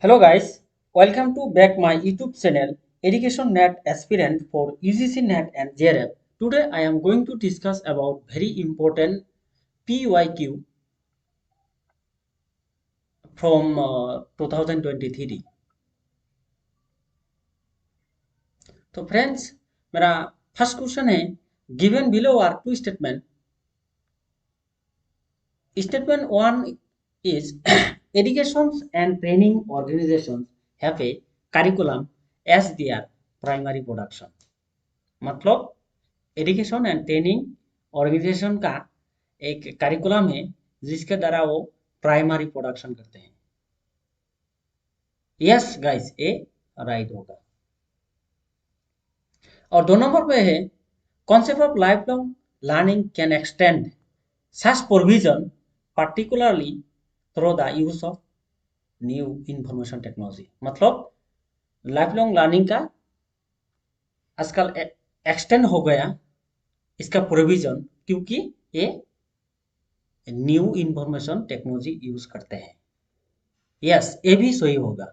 Hello guys, welcome to back my YouTube channel Education Net Aspirant for UGC Net and JRF. Today I am going to discuss about very important PYQ from 2023. तो friends मेरा first question है given below are two statement. Statement 1 is education and training organizations have a curriculum as their primary production. मतलब education and training organisation का एक curriculum है जिसके द्वारा वो प्राइमरी प्रोडक्शन करते हैं. यस गाइस, ए राइट होगा. और 2 नंबर पे है concept of life long learning can extend such provision particularly through the use of new information technology. मतलब लाइफ लॉन्ग लर्निंग का आजकल एक्सटेंड हो गया इसका प्रोविजन क्योंकि ये न्यू इंफॉर्मेशन टेक्नोलॉजी यूज करते हैं. यस, ये भी सही होगा.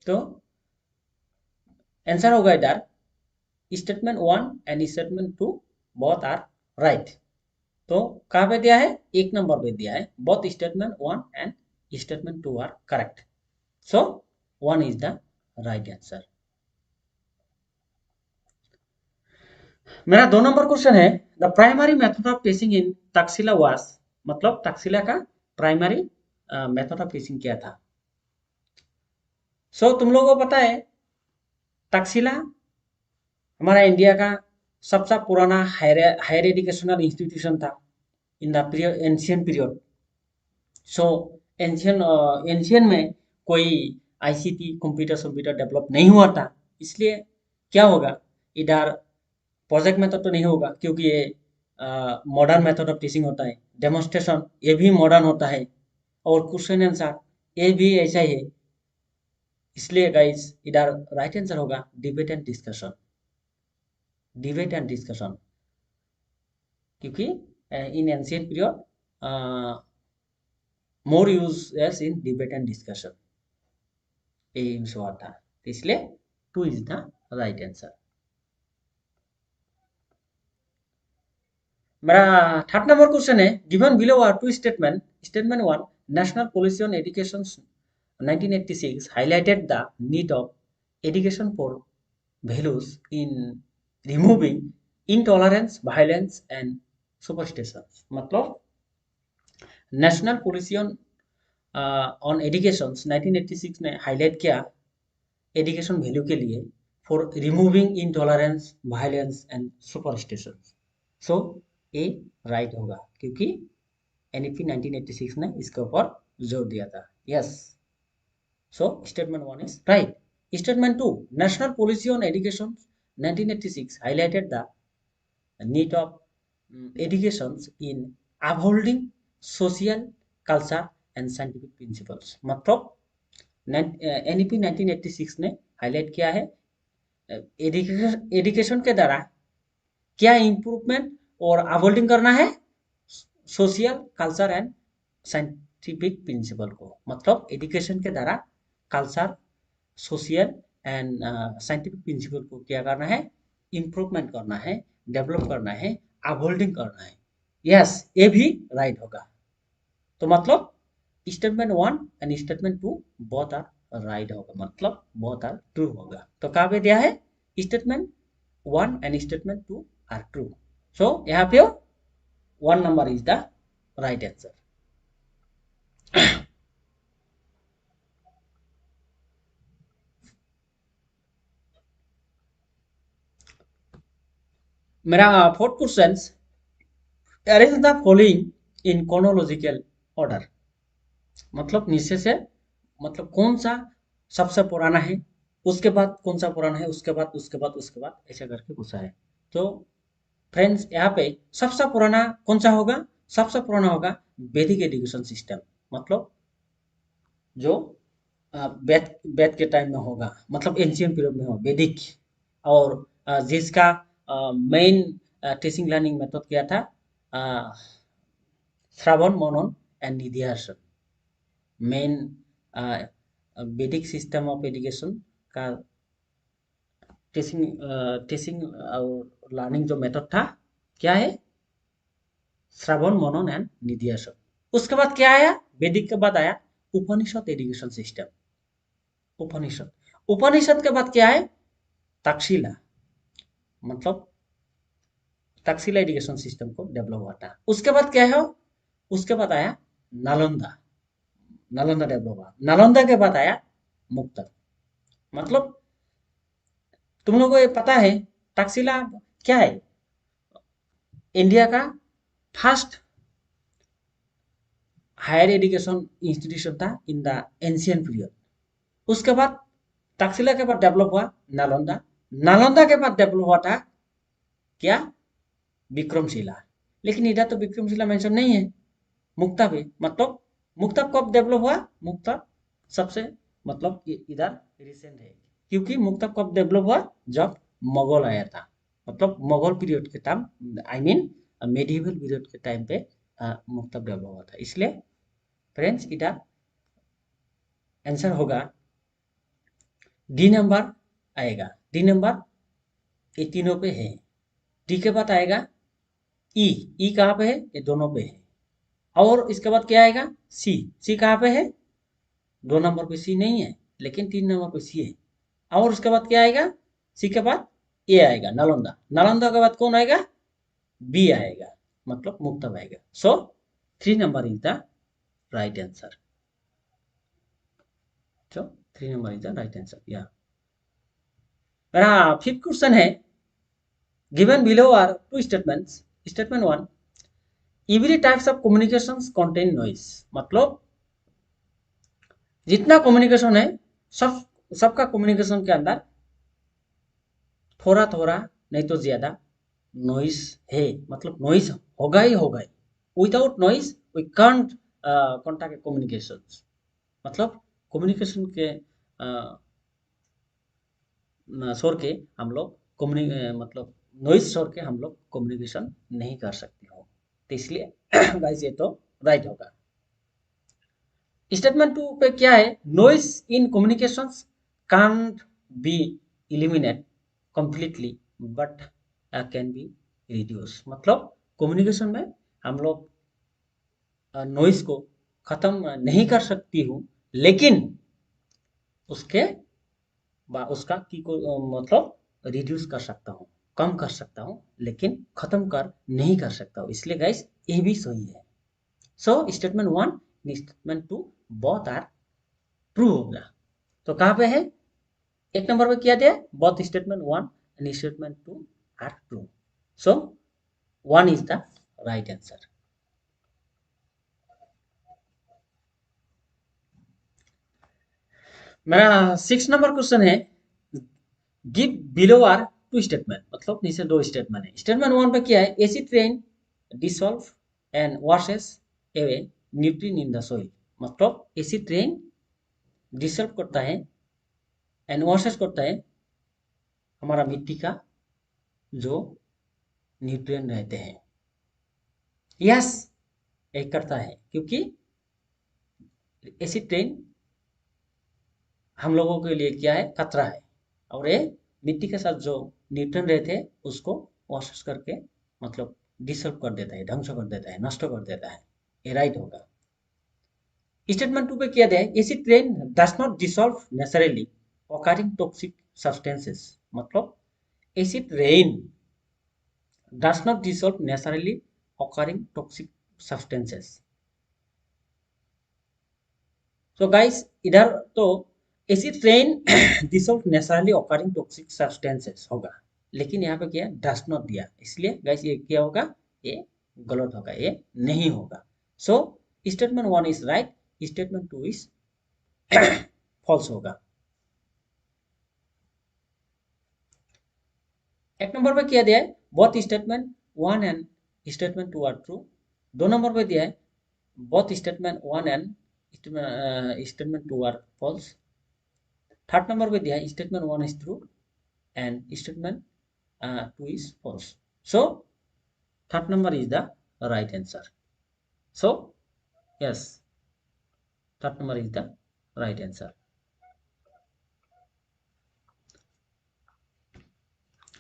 तो आंसर होगा इधर statement 1 and statement 2 both are right. तो कहाँ पे दिया है? 1 नंबर पे दिया है. Both statement 1 and statement 2 are correct. So 1 is the right answer. मेरा 2 नंबर क्वेश्चन है the primary method of teaching in Takshashila was. मतलब तक्षशिला का प्राइमरी मेथड ऑफ टीचिंग क्या था? सो तुम लोगों को पता है तक्षशिला हमारा इंडिया का सबसे पुराना हायर एजुकेशनल इंस्टीट्यूशन था in the ancient period. So ancient में कोई आईसीटी कंप्यूटर डेवलप नहीं हुआ था. इसलिए क्या होगा इधर प्रोजेक्ट मेथड तो नहीं होगा क्योंकि ये मॉडर्न मेथड ऑफ टीचिंग होता है. डेमोन्स्ट्रेशन ये भी मॉडर्न होता है और क्वेश्चन आंसर ये भी ऐसा ही है. इसलिए गाइस इधर राइट आंसर होगा debate and discussion. Debate and discussion क्योंकि in ancient period more use as in debate and discussion ये यूज हुआ था. इसलिए 2 इज द राइट आंसर. मेरा 3rd नंबर क्वेश्चन है given below are two statement. Statement 1 national policy on education 1986 highlighted the need of education for values in removing intolerance, violence and superstitions. मतलब national policy on education 1986 ने highlight किया education value के लिए for removing intolerance, violence and superstition. So A right होगा क्योंकि NEP 1986 ने इसके ऊपर जोर दिया था. Yes, so statement 1 is right. Statement 2 national policy on education 1986 highlighted the need of education in upholding social, culture and scientific principles. मतलब NEP 1986 ने हाईलाइट किया है एजुकेशन के द्वारा क्या इम्प्रूवमेंट और अपहोल्डिंग करना है social, culture and scientific principle को. मतलब एजुकेशन के द्वारा culture, social and scientific principle को क्या करना है? इम्प्रूवमेंट करना है, डेवलप करना है, अपहोल्डिंग करना है. यस, ये भी राइट होगा. तो मतलब statement 1 and statement 2 both are right होगा. मतलब बोथ आर ट्रू होगा. तो कहाँ पे दिया है? Statement 1 and statement 2 are true. So यहाँ पे 1 number is the right answer. मेरा 4th question arrange the following in chronological order. मतलब नीचे से मतलब कौन सा सबसे पुराना है, उसके बाद कौन सा पुराना है, उसके बाद उसके बाद उसके बाद ऐसा करके पूछा है. तो फ्रेंड्स यहाँ पे सबसे पुराना कौन सा होगा? सबसे पुराना होगा वैदिक एजुकेशन सिस्टम. मतलब जो वेद वेद के टाइम में होगा, मतलब एंशियंट पीरियड में हो वैदिक. और जिसका मेन टीचिंग लर्निंग मेथड क्या था? श्रवण, मनन एंड निधिध्यासन. मेन वैदिक सिस्टम ऑफ एजुकेशन का टीचिंग और लर्निंग जो मेथड था क्या है, श्रवण मनन एंड निधिध्यासन। उसके बाद क्या आया, वैदिक के बाद आया उपनिषद एजुकेशन सिस्टम। उपनिषद उपनिषद के बाद क्या है, तक्षशिला, मतलब तक्षशिला एजुकेशन सिस्टम को डेवलप हुआ था। उसके बाद क्या है, उसके बाद आया नालंदा, नालंदा डेवलप हुआ। नालंदा के बाद आया मुक्तक। मतलब तुम लोगों को ये पता है तक्षशिला क्या है, इंडिया का फर्स्ट हायर एजुकेशन इंस्टीट्यूशन था इन द एंशियंट पीरियड। उसके बाद तक्षशिला के बाद डेवलप हुआ नालंदा। नालंदा के बाद डेवलप हुआ था क्या, विक्रमशिला। लेकिन इधर तो विक्रमशिला मेंशन नहीं है, मुक्ता भी। मतलब मुक्ता कब डेवलप हुआ, मुक्ता सबसे मतलब इधर रिसेंट है, क्योंकि मुक्ता कब डेवलप हुआ, जब मुगल आया था। मतलब मुगल पीरियड के time, I mean medieval period के टाइम पे मुक्ता डेवलप हुआ था। इसलिए फ्रेंड्स इधर आंसर होगा डी नंबर आएगा। डी नंबर ये तीनों पे है। डी के बाद आएगा ई। ई कहाँ पे है, ये दोनों पे है। और इसके बाद क्या आएगा, सी। सी कहाँ पे है, 2 नंबर पे सी नहीं है, लेकिन 3 नंबर पे सी है। और उसके बाद क्या आएगा, सी के बाद ए आएगा, नालंदा। नालंदा के बाद कौन आएगा, बी आएगा, मतलब मुक्तब आएगा। So 3 number is the right answer. So 3 number is the right answer. या मेरा फिफ्थ क्वेश्चन है, given below are two statements. Statement 1, every types of communications contain noise. मतलब जितना कम्युनिकेशन है, सब सबका कम्युनिकेशन के अंदर थोड़ा थोड़ा नहीं तो ज्यादा नॉइज है। मतलब नॉइज होगा ही होगा ही। Without noise we can't contact communication. मतलब कम्युनिकेशन के छोड़ के हम लोग मतलब नॉइज छोड़ के हम लोग कम्युनिकेशन नहीं कर सकते हो। तो इसलिए गाइस ये तो राइट होगा। स्टेटमेंट 2 पे क्या है, noise in communications can't be eliminate completely but can be reduce. मतलब कम्युनिकेशन में हम लोग नॉइज को खत्म नहीं कर सकती हूँ, लेकिन उसके उसका की को मतलब रिड्यूस कर सकता हूँ, कम कर सकता हूँ, लेकिन खत्म कर नहीं कर सकता हूँ। इसलिए गाइस ये भी सही है। So statement 1 statement 2 both are true होगा। तो कहाँ पे है, 1 नंबर पे किया दिया, both statement 1 and statement 2 are true. So 1 is the right answer. मेरा 6 नंबर क्वेश्चन है, give below are two statement. मतलब नीचे 2 स्टेटमेंट है। स्टेटमेंट 1 पे क्या है, AC train dissolve and washes away nutrient in the soil. मतलब एसी ट्रेन डिसॉल्व करता है एंड वॉशेस करता है हमारा मिट्टी का जो न्यूट्रिएंट रहते हैं। यस, एक करता है, क्योंकि एसिड ट्रेन हम लोगों के लिए क्या है, खतरा है। और ये मिट्टी के साथ जो न्यूट्रन रहते हैं उसको वॉश करके मतलब डिसॉल्व कर देता है, ध्वंस कर देता है, नष्ट कर देता है। ये राइट होगा। स्टेटमेंट 2 पे किया गया है, acid rain does not dissolve naturally occurring toxic substances. मतलब acid rain does not dissolve naturally occurring toxic substances. So guys इधर तो acid rain dissolve naturally occurring toxic substances होगा, लेकिन यहाँ पे क्या डज नॉट दिया, इसलिए गाइस ये क्या होगा, ये गलत होगा, ये नहीं होगा। So statement 1 is right, statement 2 is false होगा। 1 नंबर पे किया दिया है, both statement 1 and statement 2 are true. 2 number पे दिया है, both statement 1 and statement 2 are false. 3rd number पे दिया है, statement 1 is true and statement 2 is false. So 3rd number is the right answer. So yes, 3rd number is the right answer.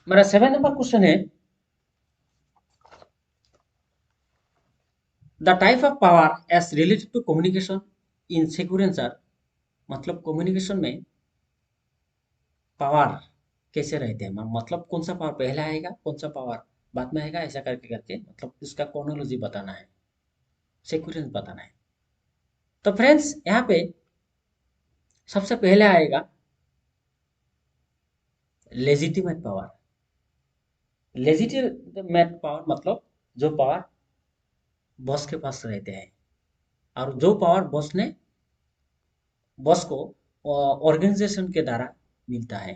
मेरा 7 number question है, the type of power as related to communication in sequencer, मतलब communication में power कैसे रहते हैं, मतलब कौन सा पावर पहले आएगा, कौन सा पावर बाद में आएगा, ऐसा करके करके मतलब इसका क्रोनोलॉजी बताना है, सीक्वेंस बताना है। तो फ्रेंड्स यहाँ पे सबसे पहले आएगा लेजिटिमेट पावर। लेजिटिमेट पावर मतलब जो पावर बॉस के पास रहते हैं, और जो पावर बॉस को ऑर्गेनाइजेशन के द्वारा मिलता है,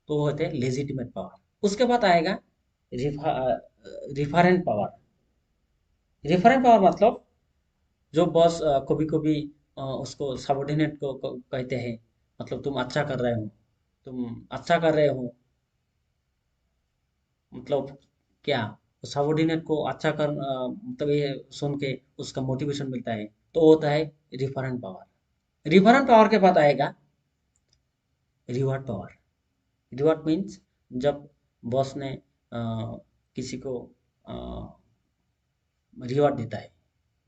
तो वो होते हैं लेजिटिमेट पावर। उसके बाद आएगा रिफरेंट पावर। रिफरेंट पावर मतलब जो बॉस कभी कभी उसको सबॉर्डिनेट को कहते हैं, मतलब तुम अच्छा कर रहे हो, तुम अच्छा कर रहे हो, मतलब क्या, सबॉर्डिनेट को अच्छा कर मतलब ये सुन के उसका मोटिवेशन मिलता है, तो वो होता है रिफरेंट पावर। रिफरेंट पावर के बाद आएगा रिवॉर्ड पावर। रिवॉर्ड मीन्स जब बॉस ने किसी को रिवॉर्ड देता है,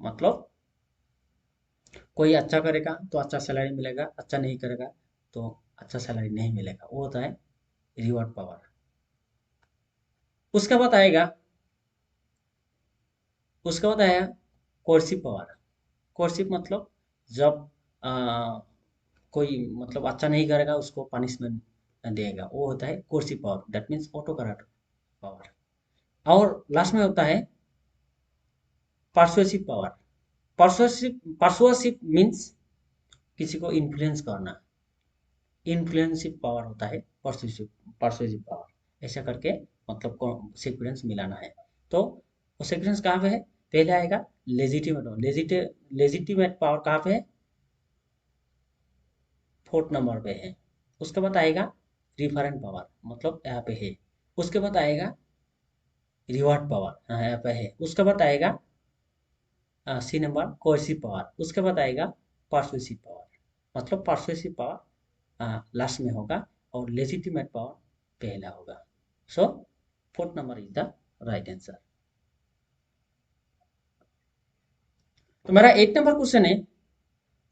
मतलब कोई अच्छा करेगा तो अच्छा सैलरी मिलेगा, अच्छा नहीं करेगा तो अच्छा सैलरी नहीं मिलेगा, वो होता है रिवॉर्ड पावर। उसके बाद आएगा उसके बाद आया कोर्सिव पावर। कोर्सिव मतलब जब अ, कोई मतलब अच्छा नहीं करेगा उसको पनिशमेंट देगा, वो होता है coercive power, that means autocrat power. और लास्ट में होता है परसुएसिव पावर। परसुएसिव मीन्स किसी को इन्फ्लुएंस करना, इन्फ्लुएंसिव पावर होता है परसुएसिव परसुएसिव पावर। ऐसा करके मतलब सीक्वेंस मिलाना है। तो वो सीक्वेंस कहाँ पे है, पहले आएगा लेजिटिमेट पावर कहाँ पे है, 4th नंबर पे है। उसके बाद आएगा रिफरेंट पावर, मतलब यहाँ पे है। उसके बाद आएगा रिवॉर्ड पावर, हाँ यहाँ पे है। उसके बाद आएगा C नंबर कोर्सिव पावर। उसके बाद आएगा परसुएसिव पावर, मतलब परसुएसिव पावर लास्ट में होगा और लेजिटिमेट पावर पहला होगा। सो 4th number is the right answer. तो मेरा 8 नंबर क्वेश्चन है,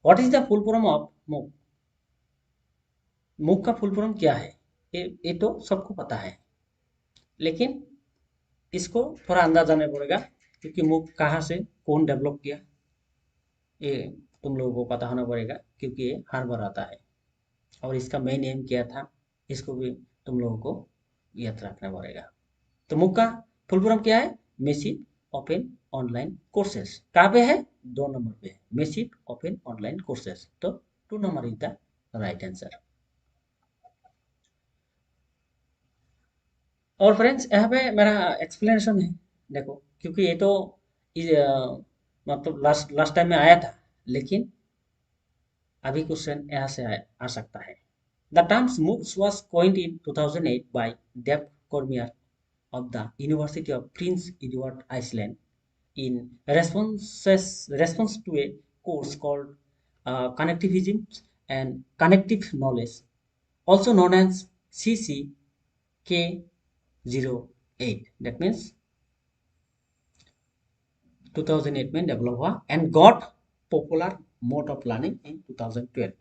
what is the full form of मूक। मूक का फुल फॉर्म क्या है, ये तो सबको पता है, लेकिन इसको थोड़ा अंदाजा नहीं पड़ेगा, क्योंकि मूक कहाँ से कौन डेवलप किया, ये तुम लोगों को पता होना पड़ेगा, क्योंकि ये हर बार आता है। और इसका मेन एम क्या था, इसको भी तुम लोगों को याद रखना पड़ेगा। तो मुक का फुल फॉर्म क्या है, मेसिव ओपन ऑनलाइन कोर्सेस। कहाँ पे है, 2 नंबर पे है, मेसिव ओपन ऑनलाइन कोर्सेस। तो 2 number is the right answer. और फ्रेंड्स यहाँ पे मेरा एक्सप्लेनेशन है, देखो, क्योंकि ये तो मतलब लास्ट लास्ट टाइम में आया था, लेकिन अभी क्वेश्चन यहाँ से आ सकता है। The terms MOOCs was coined in 2008 by Dave Cormier of the University of Prince Edward Island in response to a course called Connectivism and Connective Knowledge, also known as CCK08. That means 2008 में develop हुआ and got popular mode of learning in 2012।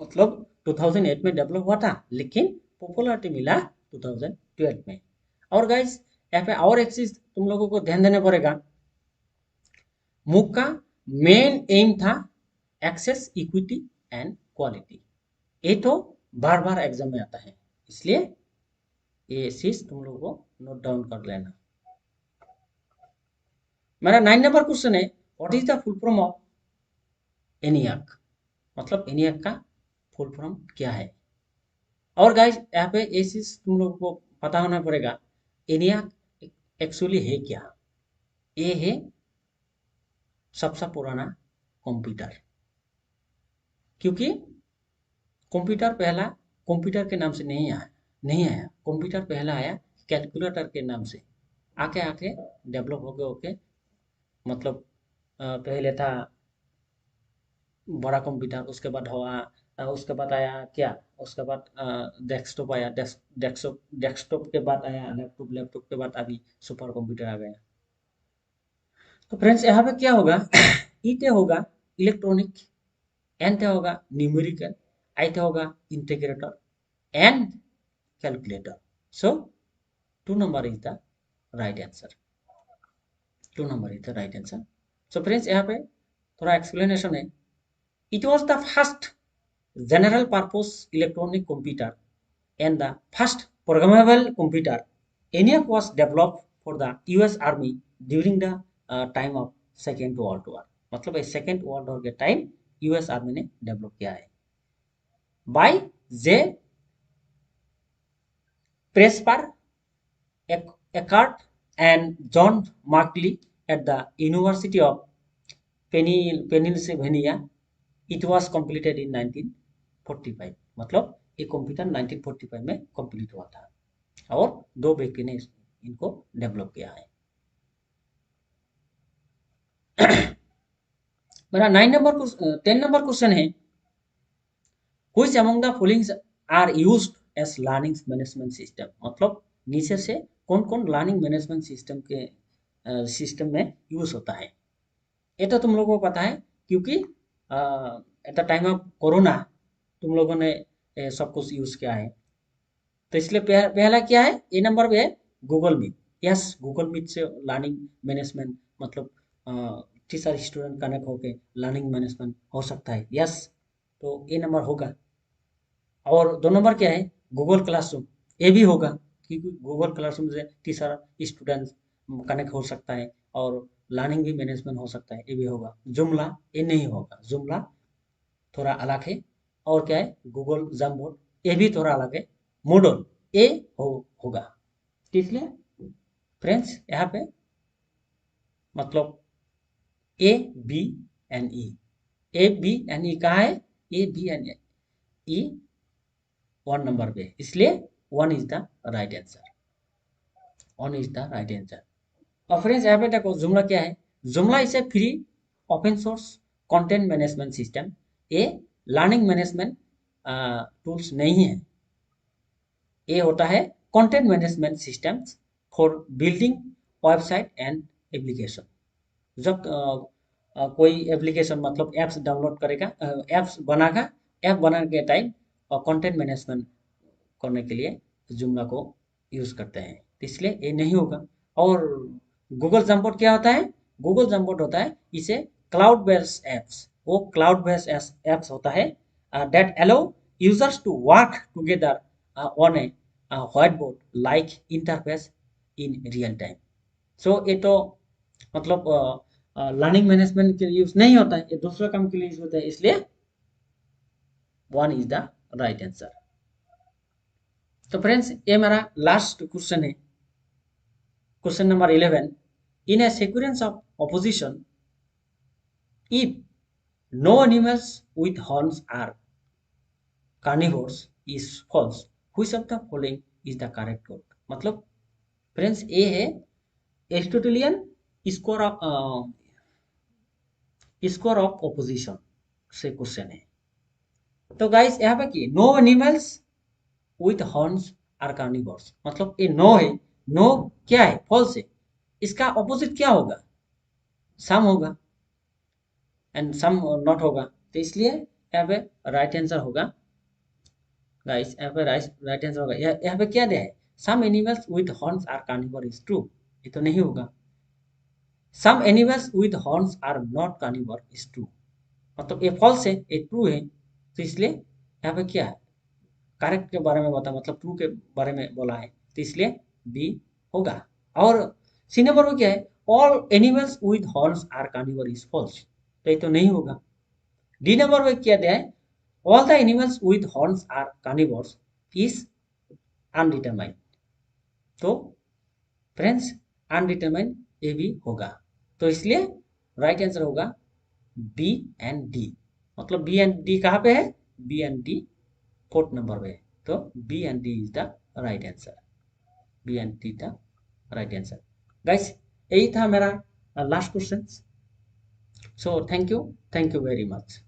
मतलब 2008 में develop हुआ था, लेकिन popularity मिला 2012 में। और गाइस यहाँ पे और एक चीज तुम लोगों को ध्यान देना पड़ेगा, मूक का मेन एम था एक्सेस, इक्विटी एंड क्वालिटी। ये तो बार बार एग्जाम में आता है, इसलिए ये चीज तुम लोगों को नोट डाउन कर लेना। मेरा 9 नंबर क्वेश्चन है, what is the full form of ENIAC. मतलब एनियाक का फुल फॉर्म क्या है। और गाइस यहाँ पे ये चीज तुम लोगों को पता होना पड़ेगा, एनियाक एक्चुअली है क्या। ये है सबसे पुराना कंप्यूटर, क्योंकि कंप्यूटर पहला कंप्यूटर के नाम से नहीं आया कंप्यूटर पहला आया कैलकुलेटर के नाम से, आके आके डेवलप होके मतलब पहले था बड़ा कंप्यूटर, उसके बाद हुआ उसके बाद आया क्या, उसके बाद डेस्कटॉप आया, डेस्कटॉप डेस्कटॉप के बाद आया लैपटॉप, लैपटॉप के बाद अभी सुपर कंप्यूटर आ गया। तो फ्रेंड्स यहाँ पे क्या होगा ई ते होगा इलेक्ट्रॉनिक, एन ते होगा न्यूमेरिकल, आई ते होगा integrator and calculator. So 2 number is the right answer. 2 number is the right answer. So friends यहाँ पे थोड़ा एक्सप्लेनेशन है। It was the first general purpose electronic computer and the first programmable computer. ENIAC was developed for the US Army during the time of Second World War। मतलब second world war के time US army ने develop किया है। By J Presper Eckart and John Markley at the University of Pennsylvania। It was completed in 1945। मतलब ये computer 1945 में complete हुआ था और 2 व्यक्ति ने इनको डेवलप किया है। मेरा 10 नंबर क्वेश्चन है, which among the following are used as learning management system. मतलब नीचे से कौन कौन लर्निंग मैनेजमेंट सिस्टम के सिस्टम में यूज होता है। ये तो तुम लोगों को पता है क्योंकि at the time of corona तुम लोगों ने सब कुछ यूज किया है। तो इसलिए पहला क्या है, ए नंबर पे है Google Meet. Yes, Google Meet से लर्निंग मैनेजमेंट मतलब टीचर स्टूडेंट कनेक्ट होके लर्निंग मैनेजमेंट हो सकता है। यस, तो ए नंबर होगा। और 2 नंबर क्या है, गूगल क्लासरूम। ये भी होगा क्योंकि गूगल क्लासरूम से टीचर स्टूडेंट कनेक्ट हो सकता है और लर्निंग भी मैनेजमेंट हो सकता है, ये भी होगा। जुमला ये नहीं होगा, जुमला थोड़ा अलग है। और क्या है, गूगल जमबोर्ड, ये भी थोड़ा अलग है। मॉडल ए होगा। तो इसलिए फ्रेंड्स यहाँ पे मतलब A B and E, A B and E कहाँ है, A B and E 1 number पे, इसलिए 1 is the right answer. 1 is the right answer. और फ्रेंड्स यहाँ पे देखो जुमला क्या है, जुमला इसे free open source content management system. ये लर्निंग मैनेजमेंट टूल्स नहीं है, ये होता है content management systems for building website and application. जब कोई एप्लीकेशन मतलब एप्स डाउनलोड करेगा, एप्स बनाएगा, ऐप बनाने के टाइम और कंटेंट मैनेजमेंट करने के लिए जुमला को यूज करते हैं, तो इसलिए ये नहीं होगा। और गूगल जमबोर्ड क्या होता है, गूगल जमबोर्ड होता है इसे क्लाउड बेस्ड एप्स, वो क्लाउड बेस्ड एप्स होता है that allow users to work together on a white board like interface in real time. So ये तो मतलब लर्निंग मैनेजमेंट के लिए यूज नहीं होता है, ये दूसरे काम के लिए यूज होता है, इसलिए 1 इज द राइट आंसर। तो फ्रेंड्स ये मेरा लास्ट क्वेश्चन है, question number 11। In a sequence of opposition if no animals with horns are carnivores is false, which of the following is the correct code. मतलब friends ये है Aristotelian square of opposition से question है। तो guys यहाँ पे की no animals with horns are carnivores, मतलब ये नो है, नो क्या है, फॉल्स है। इसका ऑपोजिट क्या होगा, सम होगा एंड सम नॉट होगा, तो इसलिए यहाँ पे राइट आंसर होगा गाइस। यहाँ पे राइट आंसर होगा, यहाँ पे क्या दिया है, some animals with horns are carnivore is true, ये तो नहीं होगा। Some animals with horns are not carnivore is true, मतलब ये फॉल्स है, ये ट्रू है। तो इसलिए यहाँ पे क्या है, करेक्ट के बारे में बता मतलब ट्रू के बारे में बोला है, तो इसलिए बी होगा। और सी नंबर में क्या है, all animals with horns are carnivore is false, तो ये तो नहीं होगा। डी नंबर में क्या दिया है, all the animals with horns are carnivores is undetermined, तो फ्रेंड्स अनडिटरमाइंड ये भी होगा। तो इसलिए राइट आंसर होगा बी एंड डी। मतलब बी एंड डी कहाँ पे है, B and D 4th number पे है, तो B and D is the right answer. B and D the right answer. Guys यही था मेरा last question. So thank you very much.